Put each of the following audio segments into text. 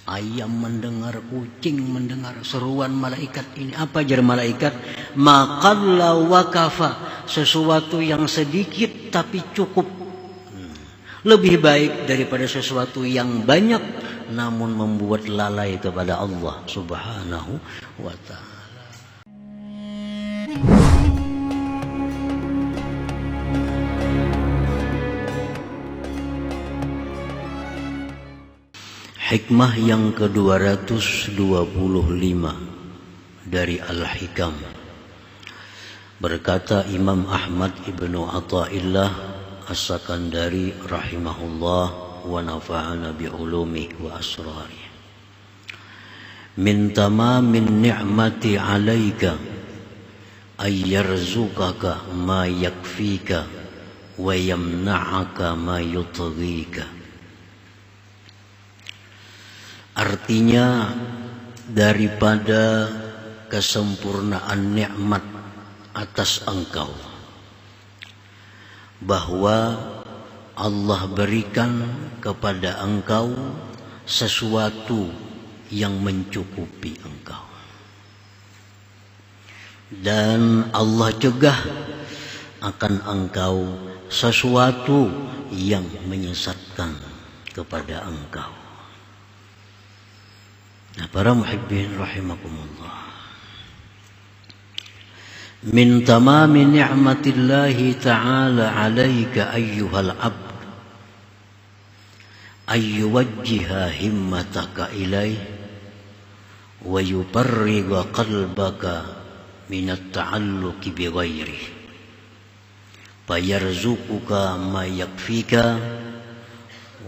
Ayam mendengar, kucing mendengar seruan malaikat ini. Apa jar malaikat? Maqalla wa kafa. Sesuatu yang sedikit tapi cukup. Lebih baik daripada sesuatu yang banyak namun membuat lalai kepada Allah Subhanahu wa ta'ala. Hikmah yang ke-225 dari Al-Hikam. Berkata Imam Ahmad ibnu Athaillah As-Sakandari rahimahullah wa nafa'ana bi'ulumihi wa asrarih. Min tamamin ni'mati 'alaika ay yarzuqaka ma yakfika wa yamna'aka ma yutghika. Artinya daripada kesempurnaan nikmat atas engkau, bahwa Allah berikan kepada engkau sesuatu yang mencukupi engkau, dan Allah cegah akan engkau sesuatu yang menyesatkan kepada engkau. Nah, para muhibbin rahimakumullah, min tamami ni'matillahi ta'ala 'alaika ayyuhal 'abd ay yuwajjiha himmataka ilaih wa yufarriga qalbaka min at-ta'alluqi bi ghairihi fayarzuquka ma yakfika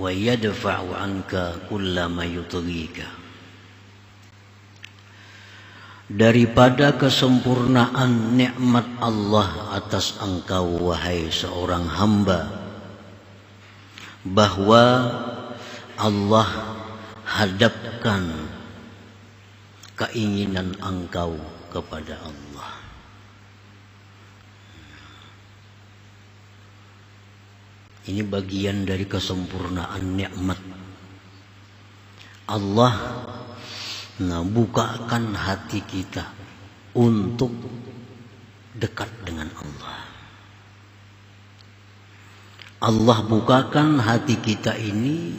wa yadfa'u 'anka kulla ma yutghika. Daripada kesempurnaan nikmat Allah atas engkau wahai seorang hamba, bahwa Allah hadapkan keinginan engkau kepada Allah. Ini bagian dari kesempurnaan nikmat Allah. Nah, bukakan hati kita untuk dekat dengan Allah. Allah bukakan hati kita ini,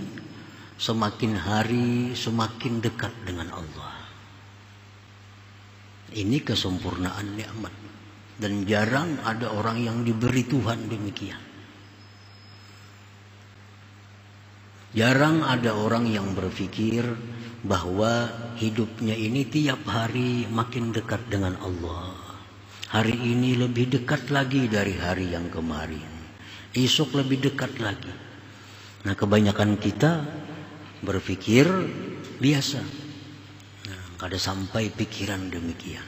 semakin hari semakin dekat dengan Allah. Ini kesempurnaan nikmat, dan jarang ada orang yang diberi Tuhan demikian. Jarang ada orang yang berpikir bahwa hidupnya ini tiap hari makin dekat dengan Allah. Hari ini lebih dekat lagi dari hari yang kemarin. Esok lebih dekat lagi. Nah, kebanyakan kita berpikir biasa. Nah, kada sampai pikiran demikian.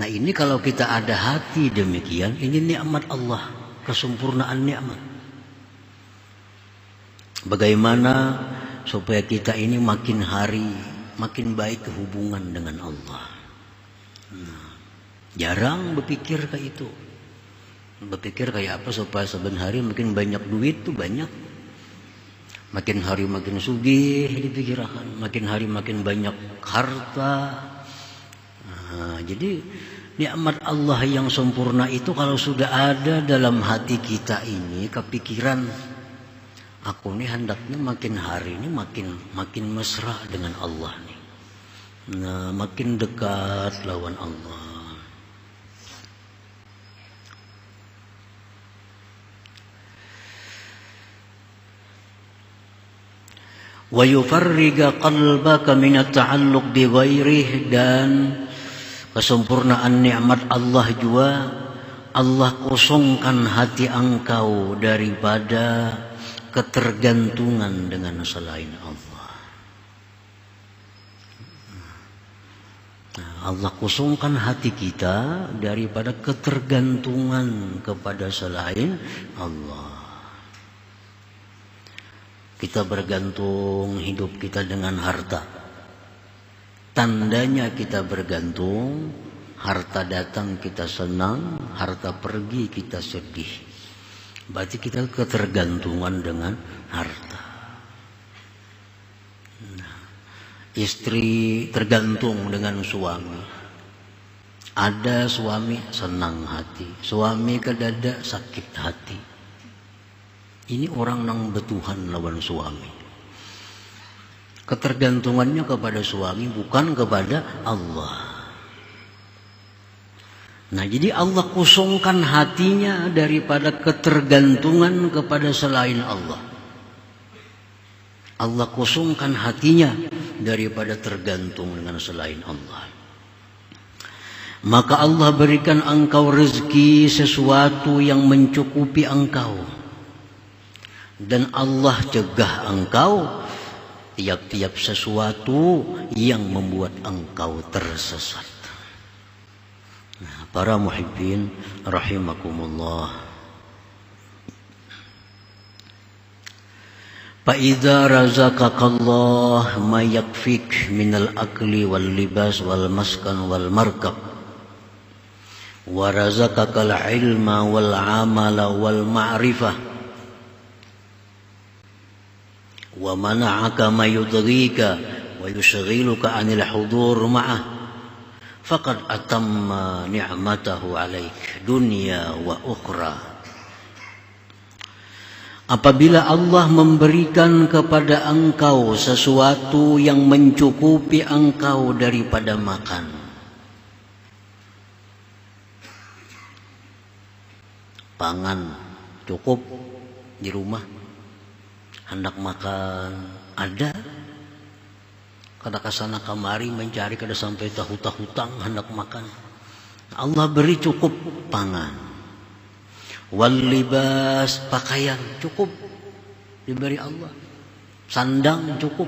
Nah, ini kalau kita ada hati demikian, ini nikmat Allah, kesempurnaan nikmat. Bagaimana supaya kita ini makin hari makin baik hubungan dengan Allah. Nah, jarang berpikir kayak itu. Berpikir kayak apa supaya sebenarnya makin banyak duit tuh banyak. Makin hari makin sugih dipikirkan, makin hari makin banyak harta. Nah, jadi nikmat Allah yang sempurna itu kalau sudah ada dalam hati kita ini, kepikiran aku ini hendaknya makin hari ini makin mesra dengan Allah nih. Nah, makin dekat lawan Allah. Wa yufarriga qalbaka min at-ta'alluq bi ghairihi, dan kesempurnaan nikmat Allah juga, Allah kosongkan hati engkau daripada ketergantungan dengan selain Allah. Allah kosongkan hati kita daripada ketergantungan kepada selain Allah. Kita bergantung hidup kita dengan harta. Tandanya kita bergantung, harta datang kita senang, harta pergi kita sedih. Berarti kita ketergantungan dengan harta. Istri tergantung dengan suami. Ada suami senang hati, suami kedada sakit hati. Ini orang nang betuhan lawan suami. Ketergantungannya kepada suami bukan kepada Allah. Nah, jadi Allah kosongkan hatinya daripada ketergantungan kepada selain Allah. Allah kosongkan hatinya daripada tergantung dengan selain Allah. Maka Allah berikan engkau rezeki sesuatu yang mencukupi engkau. Dan Allah cegah engkau tiap-tiap sesuatu yang membuat engkau tersesat. Nah, para muhibbin rahimakumullah. فَإِذَا رَزَقَكَ اللَّهُ مَا يَكْفِيكَ مِنَ الْأَكْلِ وَاللِّبَاسِ وَالْمَسْكَنِ وَالْمَرْكَبِ وَرَزَقَكَ الْعِلْمَ وَالْعَمَلَ وَالْمَعْرِفَةَ وَمَنَعَكَ مَا يُطْغِيكَ وَيُشْغِلُكَ عَنِ الْحُضُورِ مَعَهُ فَقَدْ أَتَمَّ نِعْمَتَهُ عَلَيْكَ دُنْيَا وَأُخْرَى. Apabila Allah memberikan kepada engkau sesuatu yang mencukupi engkau daripada makan, pangan cukup di rumah, hendak makan ada, kada kasana kamari mencari kada sampai hutang hendak makan, Allah beri cukup pangan. Wal libas, pakaian cukup diberi Allah. Sandang cukup.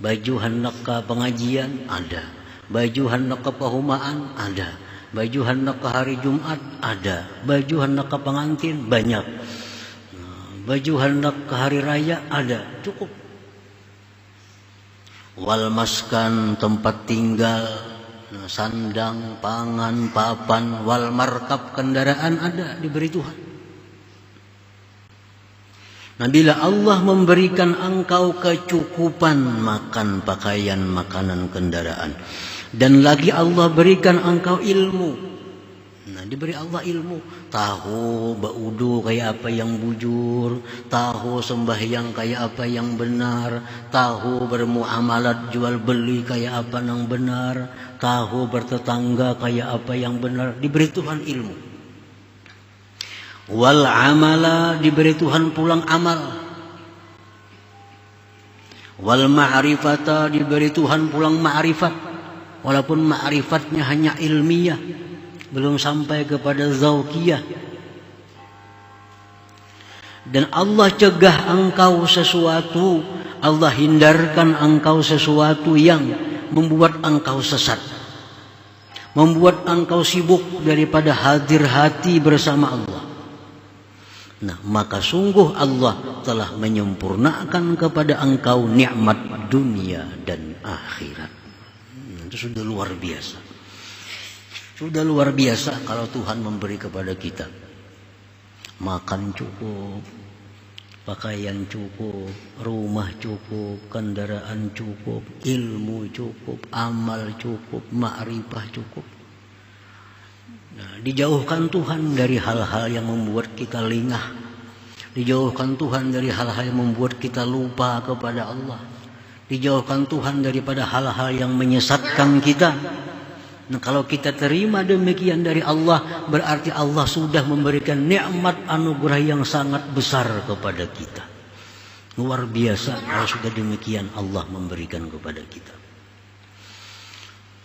Baju hendak ke pengajian ada. Baju hendak ke pehumaan ada. Baju hendak ke hari Jumat ada. Baju hendak ke pengantin banyak. Baju hendak ke hari raya ada, cukup. Wal maskan, tempat tinggal, sandang, pangan, papan, wal markab, kendaraan ada, diberi Tuhan. Nah, bila Allah memberikan engkau kecukupan makan, pakaian, makanan, kendaraan, dan lagi Allah berikan engkau ilmu. Nah, diberi Allah ilmu, tahu baudu kayak apa yang bujur, tahu sembahyang kayak apa yang benar, tahu bermuamalat jual beli kayak apa yang benar, tahu bertetangga kayak apa yang benar, diberi Tuhan ilmu. Wal amala, diberi Tuhan pulang amal. Wal ma'rifata, diberi Tuhan pulang ma'rifat, walaupun ma'rifatnya hanya ilmiah, belum sampai kepada zauqiyah. Dan Allah cegah engkau sesuatu, Allah hindarkan engkau sesuatu yang membuat engkau sesat, membuat engkau sibuk daripada hadir hati bersama Allah. Nah, maka sungguh Allah telah menyempurnakan kepada engkau nikmat dunia dan akhirat. Itu sudah luar biasa. Sudah luar biasa kalau Tuhan memberi kepada kita. Makan cukup, pakaian cukup, rumah cukup, kendaraan cukup, ilmu cukup, amal cukup, ma'rifah cukup. Nah, dijauhkan Tuhan dari hal-hal yang membuat kita lengah. Dijauhkan Tuhan dari hal-hal yang membuat kita lupa kepada Allah. Dijauhkan Tuhan daripada hal-hal yang menyesatkan kita. Nah, kalau kita terima demikian dari Allah, berarti Allah sudah memberikan nikmat anugerah yang sangat besar kepada kita. Luar biasa kalau sudah demikian Allah memberikan kepada kita.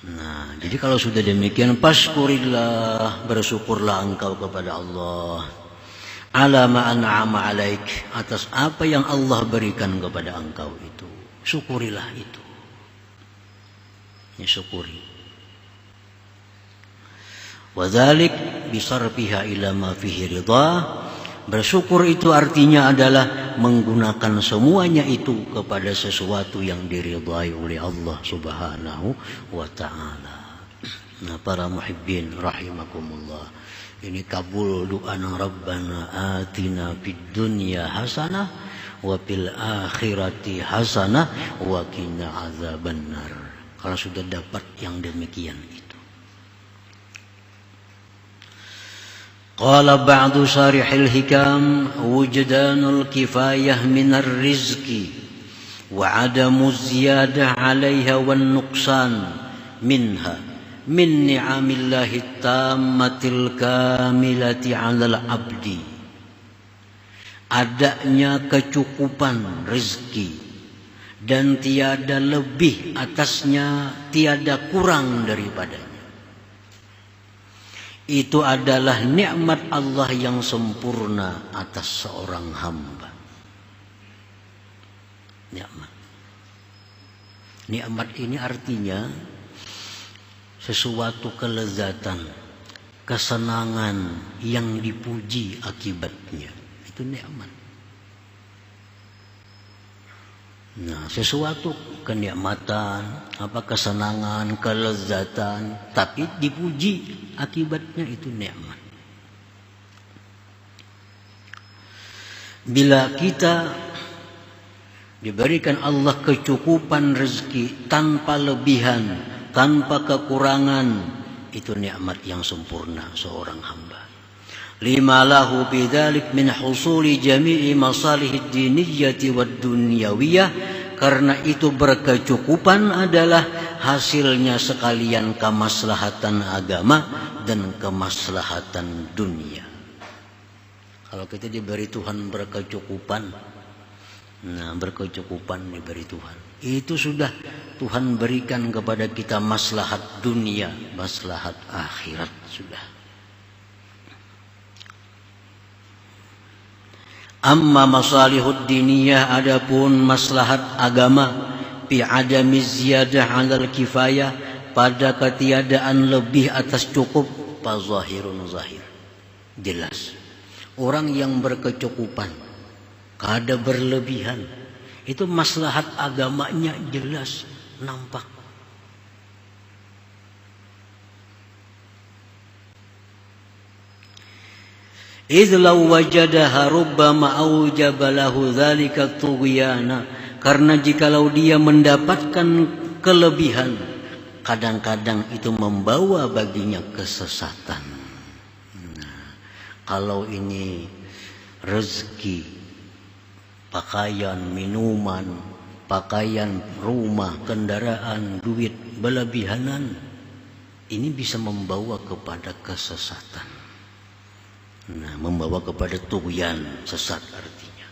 Nah, jadi kalau sudah demikian, fashkurillah, bersyukurlah engkau kepada Allah. Ala ma an'ama alaik, atas apa yang Allah berikan kepada engkau itu. Syukurilah itu. Ya, syukuri. Wadzalik bisarfiha ila ma fihi ridha. Bersyukur itu artinya adalah menggunakan semuanya itu kepada sesuatu yang diridhai oleh Allah Subhanahu wa taala. Nah, para muhibbin rahimakumullah, ini kabul doa Rabbana atina fid dunya hasanah wa fil akhirati hasanah wa qina azabannar. Kalau sudah dapat yang demikian itu. Qala ba'du syarihil hikam wujdanul kifayah minar rizqi wa adamu ziyadah 'alaiha wan nuqsan minha min ni'amillahi tammatil kamilati 'alal 'abdi. Adanya kecukupan rezeki dan tiada lebih atasnya, tiada kurang daripadanya. Itu adalah nikmat Allah yang sempurna atas seorang hamba. Nikmat. Nikmat ini artinya sesuatu kelezatan, kesenangan yang dipuji akibatnya. Itu nikmat. Nah, sesuatu kenikmatan, kesenangan, kelezatan, tapi dipuji akibatnya, itu nikmat. Bila kita diberikan Allah kecukupan rezeki tanpa lebihan, tanpa kekurangan, itu nikmat yang sempurna seorang hamba. Lima lahu bidzalik min husuli jami'i masalihid diniyyati wad dunyawiyah, karena itu berkecukupan adalah hasilnya sekalian kemaslahatan agama dan kemaslahatan dunia. Kalau kita diberi Tuhan berkecukupan, nah berkecukupan diberi Tuhan, itu sudah Tuhan berikan kepada kita maslahat dunia, maslahat akhirat sudah. Amma masalihud diniyah, adapun maslahat agama, fi adami ziyadah 'alal kifayah, pada ketiadaan lebih atas cukup, fa zahirun zahir. Jelas. Orang yang berkecukupan, kada berlebihan, itu maslahat agamanya jelas nampak. Idh law wajadaha rubbama aujaba lahu dzalika tughyana, karena jikalau dia mendapatkan kelebihan, kadang-kadang itu membawa baginya kesesatan. Nah, kalau ini rezeki, pakaian, minuman, pakaian, rumah, kendaraan, duit berlebihanan, ini bisa membawa kepada kesesatan. Nah, membawa kepada tughyan, sesat artinya.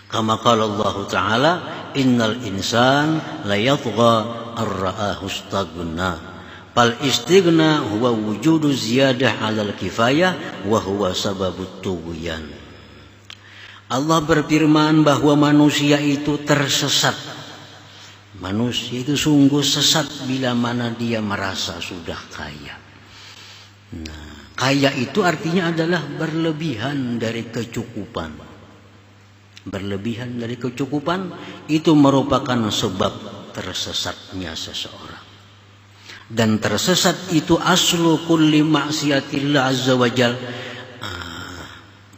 Kama qala Allah Ta'ala, innal insan la yatgha ar-ra'ahu istaghna. Fal istighna huwa wujudu ziyadah 'alal kifayah wa huwa sababut tughyan. Allah berfirman bahwa manusia itu tersesat. Manusia itu sungguh sesat bila mana dia merasa sudah kaya. Nah, kaya itu artinya adalah berlebihan dari kecukupan. Berlebihan dari kecukupan itu merupakan sebab tersesatnya seseorang. Dan tersesat itu aslu kulli ma'siyatillah azza wa jal,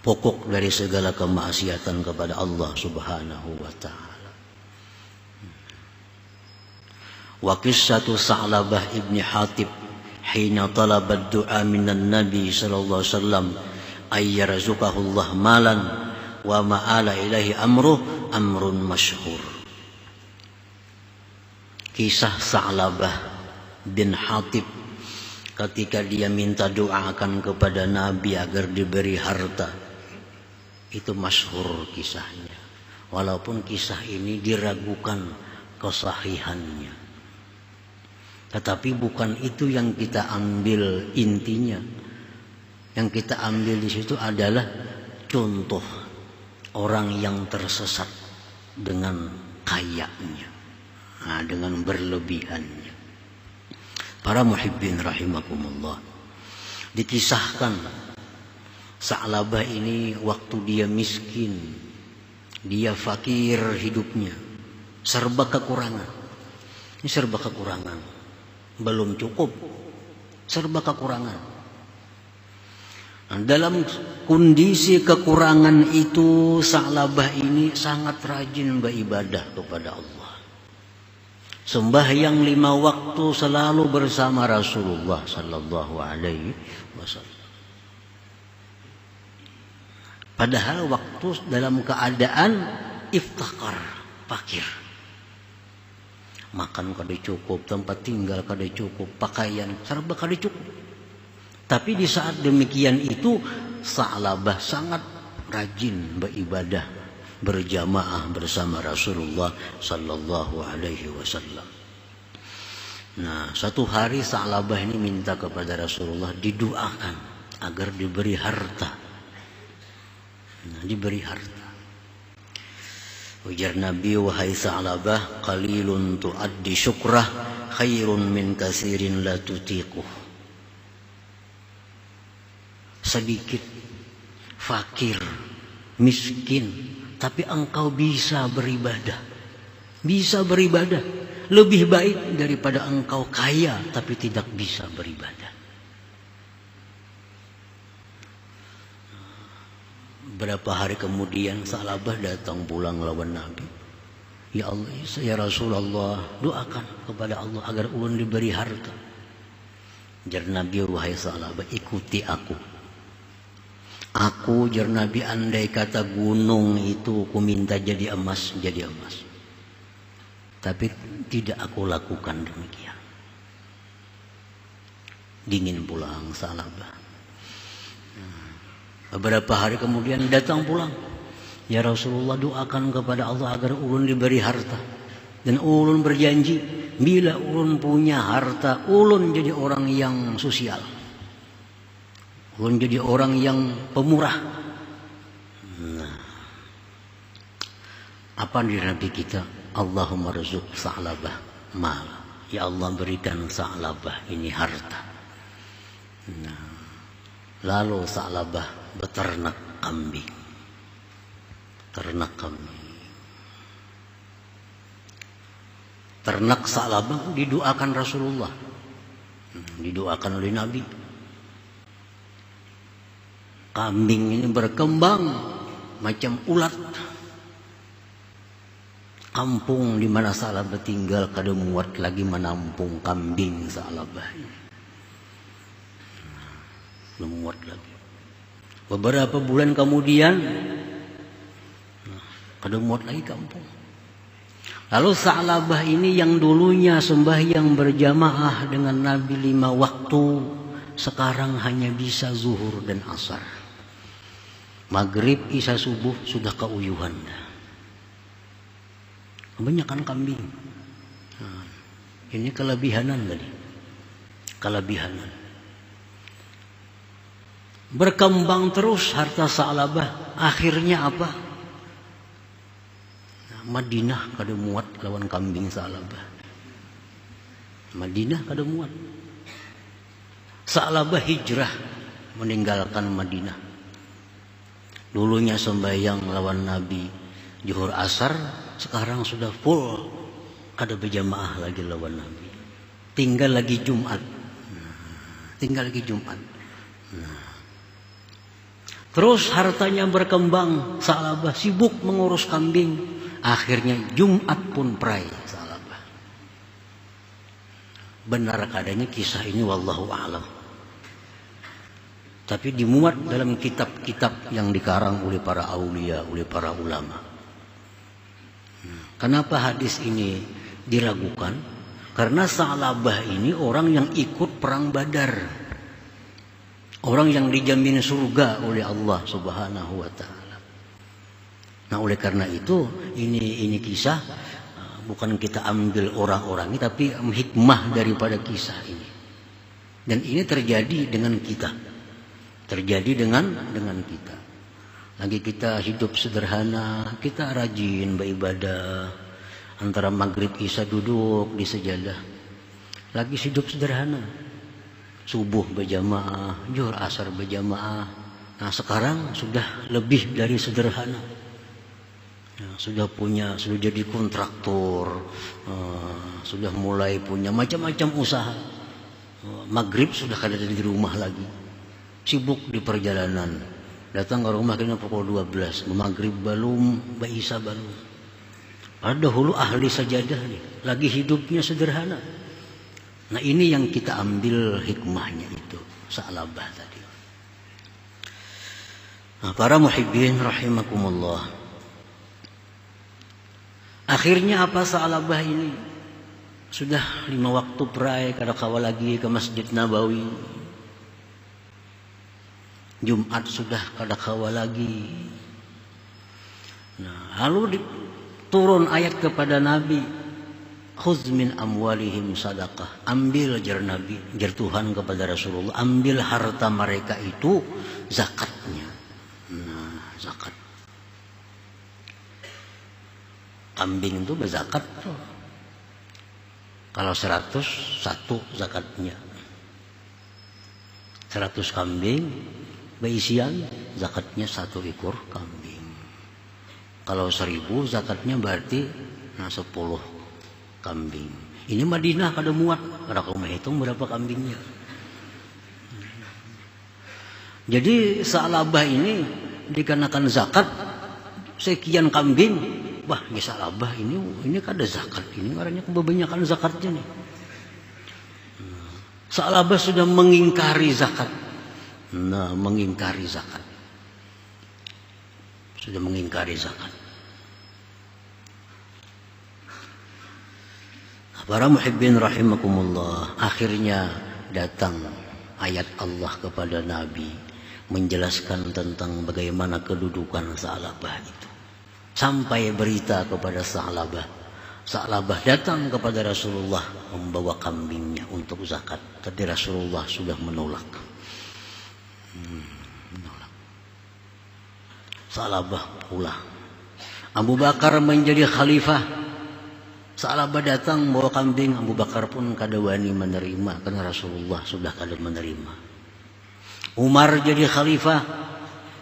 pokok dari segala kemaksiatan kepada Allah subhanahu wa ta'ala. Wa qissatu Sa'labah ibni Hatib hina talaba ad-du'a minan Nabi sallallahu alaihi wasallam ay yarzuqahu Allah malan wa ma'ala ilaihi amrun masyhur. Kisah Sa'labah bin Hatib ketika dia minta doakan kepada Nabi agar diberi harta, itu masyhur kisahnya, walaupun kisah ini diragukan kesahihannya. Tetapi bukan itu yang kita ambil intinya. Yang kita ambil di situ adalah contoh orang yang tersesat dengan kayanya, dengan berlebihannya. Para muhibbin rahimakumullah, dikisahkan Sa'labah ini waktu dia miskin, dia fakir hidupnya, serba kekurangan. Ini serba kekurangan. Belum cukup, serba kekurangan. Dalam kondisi kekurangan itu, Sa'labah ini sangat rajin beribadah kepada Allah. Sembahyang 5 waktu selalu bersama Rasulullah sallallahu alaihi wasallam. Padahal waktu dalam keadaan iftakar, fakir. Makan kada cukup, tempat tinggal kada cukup, pakaian serba kada cukup. Tapi di saat demikian itu, Sa'labah sangat rajin beribadah berjamaah bersama Rasulullah sallallahu alaihi wasallam. Nah, satu hari Sa'labah ini minta kepada Rasulullah didoakan agar diberi harta. Nah, diberi harta. Ujar Nabi, wahai Sa'labah, qalilun tuaddi syukrah khairun min katsirin la tutiquh. Sedikit, fakir, miskin, tapi engkau bisa beribadah. Bisa beribadah. Lebih baik daripada engkau kaya tapi tidak bisa beribadah. Berapa hari kemudian Sa'labah datang pulang lawan Nabi. Ya Allah, ya Rasulullah, doakan kepada Allah agar ulun diberi harta. Jar Nabi, wahai Sa'labah, ikuti aku. Aku, jar Nabi, andai kata gunung itu ku minta jadi emas, jadi emas. Tapi tidak aku lakukan demikian. Dingin pulang Sa'labah. Beberapa hari kemudian datang pulang. Ya Rasulullah, doakan kepada Allah agar ulun diberi harta. Dan ulun berjanji, bila ulun punya harta, ulun jadi orang yang sosial. Ulun jadi orang yang pemurah. Nah, apa di Nabi kita? Allahumma rizuk Sa'labah mal. Ya Allah, berikan Sa'labah ini harta. Nah, lalu Sa'labah beternak kambing. Ternak kambing. Ternak Sa'labah didoakan Rasulullah. Didoakan oleh Nabi. Kambing ini berkembang macam ulat. Kampung di mana Sa'labah tinggal kada muat lagi menampung kambing Sa'labah. Belum muat lagi. Beberapa bulan kemudian kada muat lagi kampung. Lalu Sa'labah ini yang dulunya sembahyang berjamaah dengan Nabi 5 waktu, sekarang hanya bisa zuhur dan asar. Maghrib, isya, subuh sudah keuyuhan. Kebanyakan kambing. Nah, ini kelebihanan tadi. Kelebihanan. Berkembang terus harta Sa'labah. Akhirnya apa? Nah, Madinah kada muat lawan kambing Sa'labah. Madinah kada muat. Sa'labah hijrah meninggalkan Madinah. Dulunya sembahyang lawan Nabi zuhur asar, sekarang sudah full kada berjamaah lagi lawan Nabi. Tinggal lagi Jumat. Tinggal lagi Jumat. Terus hartanya berkembang, Sa'labah sibuk mengurus kambing. Akhirnya Jumat pun perai Sa'labah. Benar adanya kisah ini, wallahu a'lam. Tapi dimuat dalam kitab-kitab yang dikarang oleh para aulia, oleh para ulama. Kenapa hadis ini diragukan? Karena Sa'labah ini orang yang ikut perang Badar. Orang yang dijamin surga oleh Allah Subhanahu wa taala. Nah, oleh karena itu ini kisah bukan kita ambil orang-orang ini, tapi hikmah daripada kisah ini. Dan ini terjadi dengan kita. Terjadi dengan kita. Lagi kita hidup sederhana, kita rajin beribadah. Antara maghrib isya duduk di sejadah. Lagi hidup sederhana. Subuh berjamaah, zuhur asar berjamaah. Nah, sekarang sudah lebih dari sederhana. Ya, sudah jadi kontraktor, sudah mulai punya macam-macam usaha. Maghrib sudah kada ada di rumah lagi. sibuk di perjalanan. Datang ke rumah kena pukul 12, maghrib belum, Isa belum. Padahal dahulu ahli sajadah nih, lagi hidupnya sederhana. Nah ini yang kita ambil hikmahnya itu, Sa'labah tadi. Nah para muhibbin rahimakumullah. Akhirnya apa Sa'labah ini? Sudah 5 waktu perai kada kawa lagi ke Masjid Nabawi. Jumat sudah kada kawa lagi. Nah, lalu turun ayat kepada Nabi, khudz min amwalihim sadaqah. Ambil jar Nabi, jar Tuhan kepada Rasulullah, ambil harta mereka itu zakatnya. Nah, zakat. Kambing itu berzakat tuh. Kalau 100, 1 zakatnya. 100 kambing beisian zakatnya 1 ekor kambing. Kalau 1000 zakatnya berarti 10 kambing. Ini Madinah kada muat, kada kau menghitung berapa kambingnya. Jadi Sa'labah ini dikenakan zakat sekian kambing. Wah, ya Sa'labah ini kada zakat. Ini orangnya kebanyakan zakatnya nih. Sa'labah sudah mengingkari zakat. Nah, mengingkari zakat. Sudah mengingkari zakat. Para muhibbin rahimakumullah, akhirnya datang ayat Allah kepada Nabi menjelaskan tentang bagaimana kedudukan Sa'labah itu. Sampai berita kepada Sa'labah. Sa'labah datang kepada Rasulullah membawa kambingnya untuk zakat. Tapi Rasulullah sudah menolak. Sa'labah pulang. Abu Bakar menjadi khalifah. Sa'labah datang bawa kambing. Abu Bakar pun kada wani menerima karena Rasulullah sudah kada menerima. Umar jadi khalifah.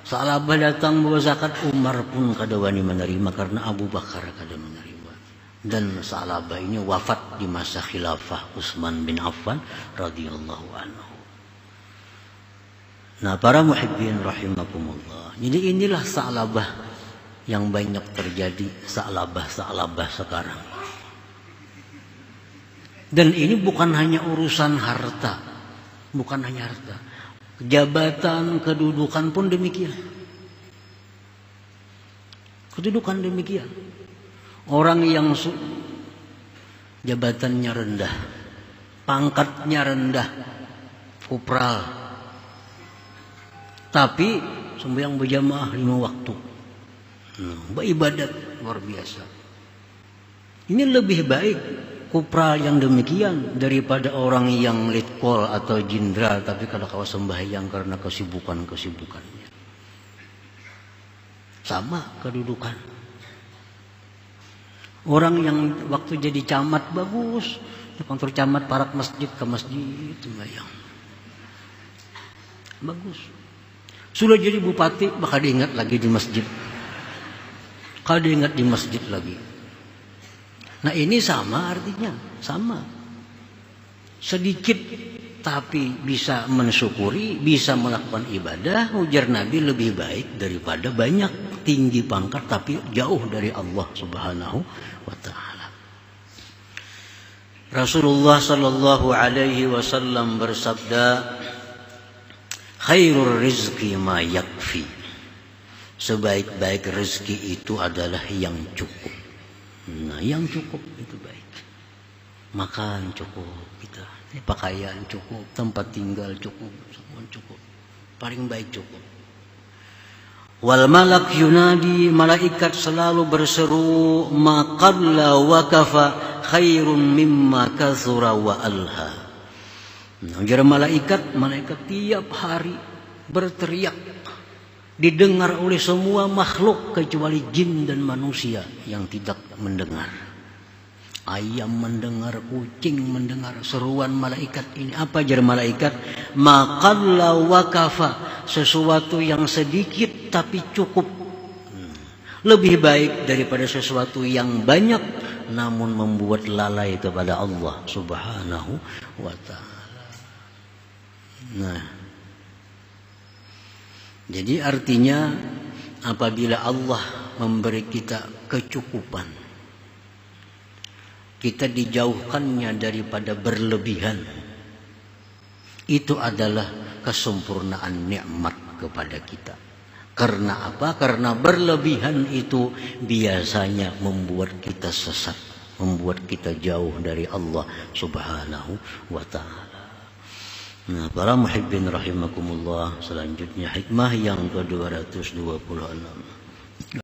Sa'labah datang bawa zakat. Umar pun kada wani menerima karena Abu Bakar kada menerima. Dan Sa'labah ini wafat di masa khilafah Utsman bin Affan radhiyallahu anhu. Nah para muhibbin rahimakumullah. Jadi inilah Sa'labah yang banyak terjadi. Sa'labah sekarang. Dan ini bukan hanya urusan harta. Bukan hanya harta. Jabatan, kedudukan pun demikian. Kedudukan demikian. Orang yang jabatannya rendah. Pangkatnya rendah. Kupral. Tapi sembahyang berjamaah 5 waktu. Beribadat luar biasa. Ini lebih baik kupral yang demikian daripada orang yang letkol atau jenderal tapi kada kawa sembahyang karena kesibukannya. Sama kedudukan. Orang yang waktu jadi camat bagus, kantor camat parak masjid ke masjid sembahyang. Bagus. Sudah jadi bupati, bakal diingat lagi di masjid. Kalau diingat di masjid lagi. Nah ini sama artinya. Sama. Sedikit tapi bisa mensyukuri, bisa melakukan ibadah. Ujar Nabi lebih baik daripada banyak tinggi pangkat tapi jauh dari Allah subhanahu wa ta'ala. Rasulullah sallallahu alaihi wasallam bersabda, khairul rizki ma yakfi. Sebaik-baik rezeki itu adalah yang cukup. Nah, yang cukup itu baik. Makan cukup kita, pakaian cukup, tempat tinggal cukup, semua cukup. Paling baik cukup. Wal malak yunadi, malaikat selalu berseru, ma qalla wa kafa khairun mimma kathura wa alha. Ujar malaikat tiap hari berteriak, didengar oleh semua makhluk kecuali jin dan manusia yang tidak mendengar. Ayam mendengar, kucing mendengar seruan malaikat ini. Apa jar malaikat? Ma qalla wa kafa, sesuatu yang sedikit tapi cukup. Lebih baik daripada sesuatu yang banyak namun membuat lalai kepada Allah subhanahu wa ta'ala. Nah, Jadi artinya apabila Allah memberi kita kecukupan, kita dijauhkannya daripada berlebihan, itu adalah kesempurnaan nikmat kepada kita. Karena apa? Karena berlebihan itu biasanya membuat kita sesat, membuat kita jauh dari Allah Subhanahu wa ta'ala. Nah, para muhibbin rahimakumullah, selanjutnya hikmah yang ke-226.